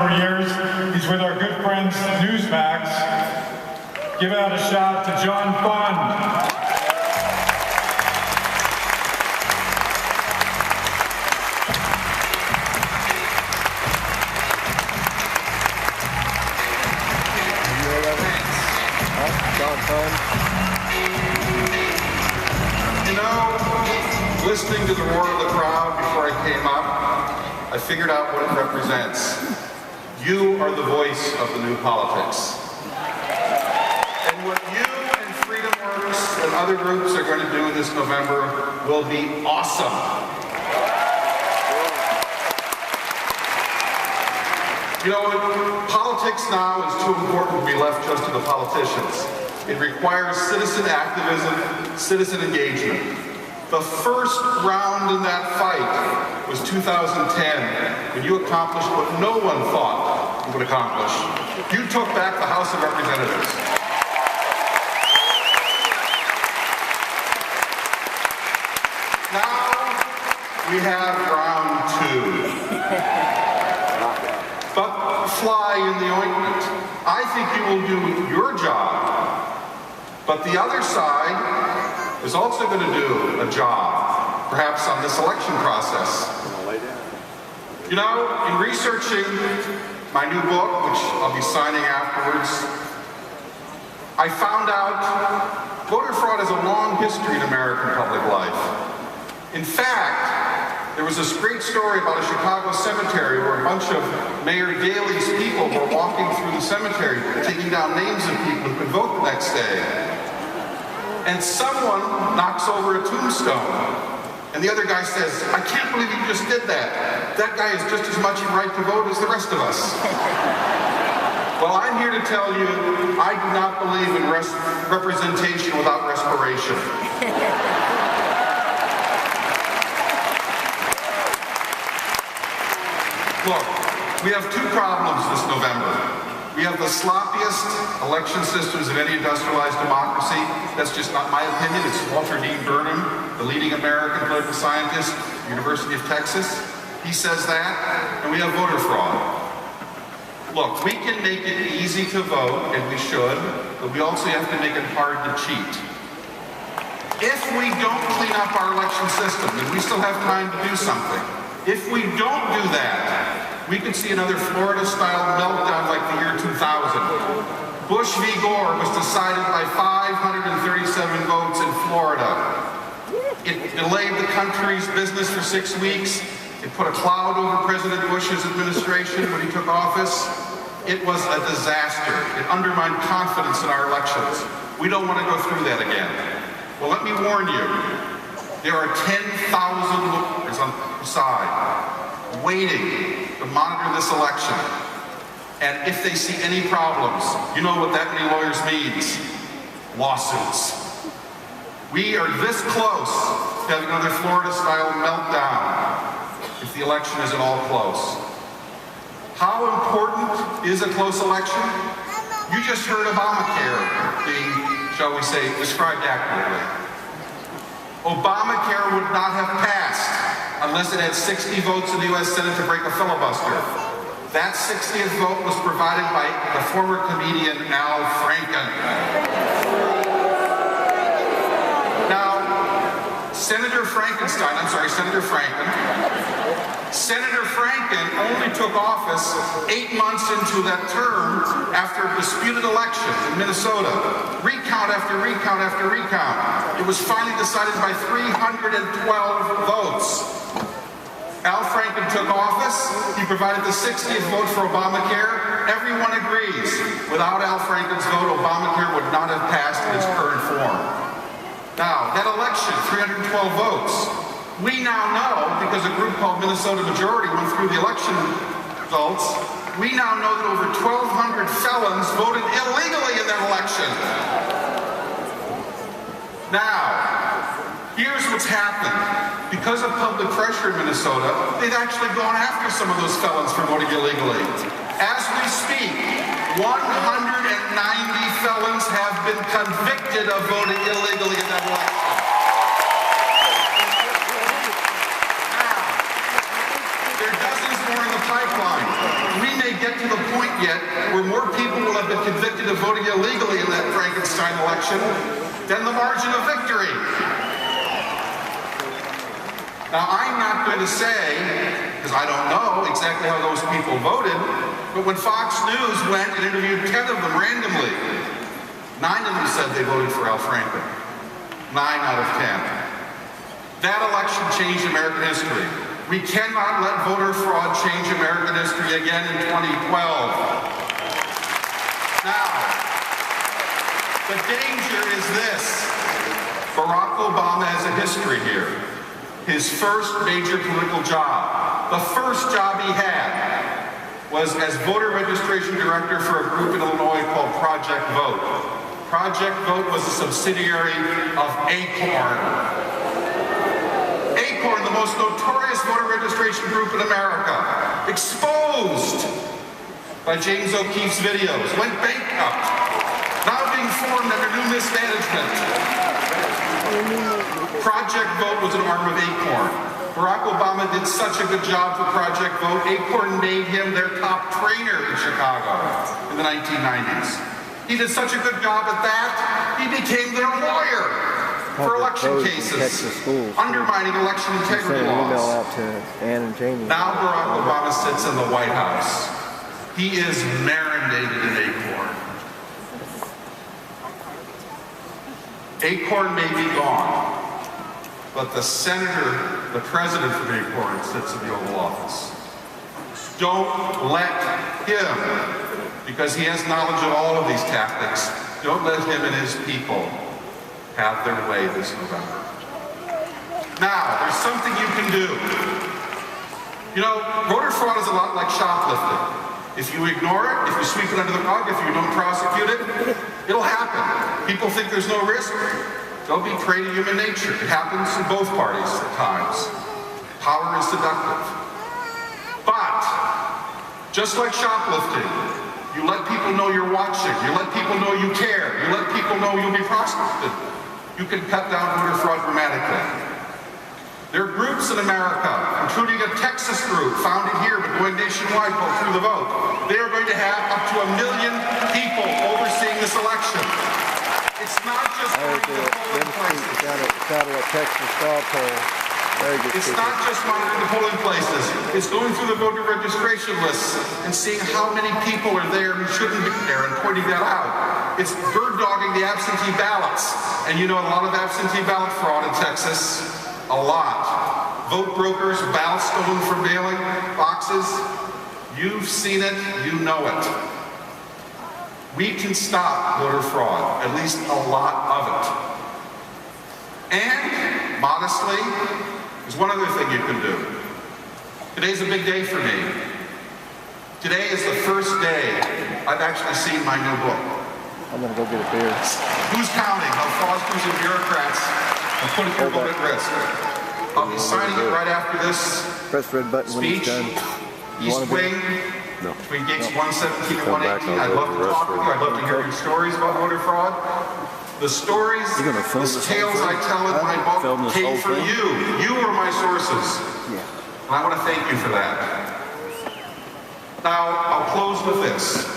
For years, he's with our good friends Newsmax. Give out a shout to John Fund. You know, listening to the roar of the crowd before I came up, I figured out what it represents. You are the voice of the new politics. And what you and Freedom Works and other groups are going to do this November will be awesome. You know, politics now is too important to be left just to the politicians. It requires citizen activism, citizen engagement. The first round in that fight was 2010, when you accomplished what no one thought you would accomplish. You took back the House of Representatives. Now we have round two. But fly in the ointment. I think you will do your job, but the other side is also going to do a job, perhaps on this election process. You know, in researching my new book, which I'll be signing afterwards, I found out voter fraud has a long history in American public life. In fact, there was this great story about a Chicago cemetery where a bunch of Mayor Daley's people were walking through the cemetery, taking down names of people who could vote the next day. And someone knocks over a tombstone. And the other guy says, I can't believe you just did that. That guy has just as much a right to vote as the rest of us. Well, I'm here to tell you, I do not believe in representation without respiration. Look, we have two problems this November. We have the sloppiest election systems of any industrialized democracy. That's just not my opinion. It's Walter Dean Burnham, the leading American political scientist, University of Texas. He says that. And we have voter fraud. Look, we can make it easy to vote, and we should, but we also have to make it hard to cheat. If we don't clean up our election system, and we still have time to do something, if we don't do that, we could see another Florida-style meltdown like the year 2000. Bush v. Gore was decided by 537 votes in Florida. It delayed the country's business for 6 weeks. It put a cloud over President Bush's administration when he took office. It was a disaster. It undermined confidence in our elections. We don't want to go through that again. Well, let me warn you. There are 10,000 lawyers on the side waiting to monitor this election. And if they see any problems, you know what that many lawyers means? Lawsuits. We are this close to having another Florida-style meltdown if the election is at all close. How important is a close election? You just heard Obamacare being, shall we say, described accurately. Obamacare would not have passed unless it had 60 votes in the U.S. Senate to break a filibuster. That 60th vote was provided by the former comedian Al Franken. Now, Senator Franken only took office 8 months into that term after a disputed election in Minnesota. Recount after recount after recount. It was finally decided by 312 votes. Al Franken took office. He provided the 60th vote for Obamacare. Everyone agrees. Without Al Franken's vote, Obamacare would not have passed in its current form. Now, that election, 312 votes. We now know, because a group called Minnesota Majority went through the election results, we now know that over 1,200 felons voted illegally in that election. Now, here's what's happened. Because of public pressure in Minnesota, they've actually gone after some of those felons for voting illegally. As we speak, 190 felons have been convicted of voting illegally in that election. Now, there are dozens more in the pipeline. We may get to yet where more people will have been convicted of voting illegally in that Frankenstein election than the margin of victory. Now, I'm not going to say, because I don't know exactly how those people voted, but when Fox News went and interviewed 10 of them randomly, 9 of them said they voted for Al Franken. 9 out of 10. That election changed American history. We cannot let voter fraud change American history again in 2012. Now, the danger is this. Barack Obama has a history here. His first major political job, the first job he had, was as voter registration director for a group in Illinois called Project Vote. Project Vote was a subsidiary of Acorn. Acorn, the most notorious voter registration group in America, exposed by James O'Keefe's videos, went bankrupt, now being formed under new mismanagement. Project Vote was an arm of Acorn. Barack Obama did such a good job for Project Vote, Acorn made him their top trainer in Chicago in the 1990s. He did such a good job at that, he became their lawyer for election cases, undermining election integrity laws. Now Barack Obama sits in the White House. He is marinated in Acorn. Acorn may be gone, but the senator, the president from Acorn, sits in the Oval Office. Don't let him, because he has knowledge of all of these tactics, don't let him and his people have their way this November. Now, there's something you can do. You know, voter fraud is a lot like shoplifting. If you ignore it, if you sweep it under the rug, if you don't prosecute it, it'll happen. People think there's no risk. Don't be prey to human nature. It happens in both parties at times. Power is seductive. But, just like shoplifting, you let people know you're watching. You let people know you care. You let people know you'll be prosecuted. You can cut down voter fraud dramatically. There are groups in America, including a Texas group founded here but going nationwide called Through the Vote. They are going to have up to 1 million people overseeing this election. It's not just going to the polling places. It's not just monitoring the polling places. It's going through the voter registration lists and seeing how many people are there who shouldn't be there and pointing that out. It's bird dogging the absentee ballots. And you know a lot of absentee ballot fraud in Texas. A lot. Vote brokers, ballots stolen from mailing boxes. You've seen it, you know it. We can stop voter fraud, at least a lot of it. And, modestly, there's one other thing you can do. Today's a big day for me. Today is the first day I've actually seen my new book. I'm gonna go get a beer. Who's counting? How fraudsters and bureaucrats and putting your vote at risk. I'll be signing it right after this Press red button when speech. it's done. East Wing, between gates 117 and 118. I'd love to talk with you. I'd love to hear your stories about voter fraud. The stories, the tales I tell in my book came from you. You are my sources. And I want to thank you for that. Now, I'll close with this.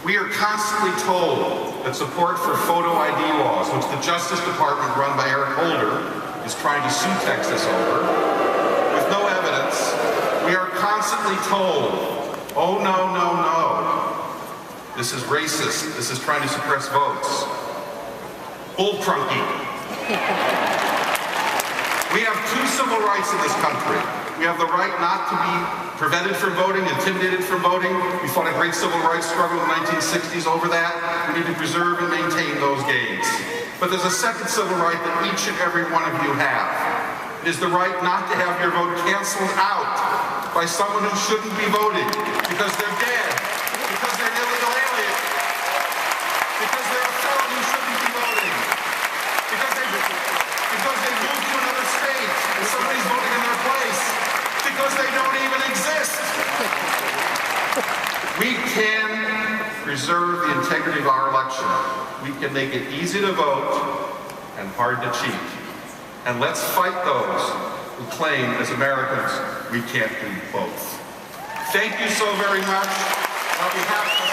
We are constantly told that support for photo ID laws, which the Justice Department run by Eric Holder is trying to sue Texas over, with no evidence, we are constantly told, oh no, no, no. This is racist. This is trying to suppress votes. Bull crunky. We have 2 civil rights in this country. We have the right not to be prevented from voting, intimidated from voting. We fought a great civil rights struggle in the 1960s over that. We need to preserve and maintain those gains. But there's a second civil right that each and every one of you have. It is the right not to have your vote canceled out by someone who shouldn't be voting because they're dead, because they're an illegal alien, because they're a felon who shouldn't be voting, because they moved to another state and somebody's voting in their place, because they don't even exist. We can preserve the integrity of our election. We can make it easy to vote and hard to cheat. And let's fight those who claim as Americans we can't do both. Thank you so very much. On behalf of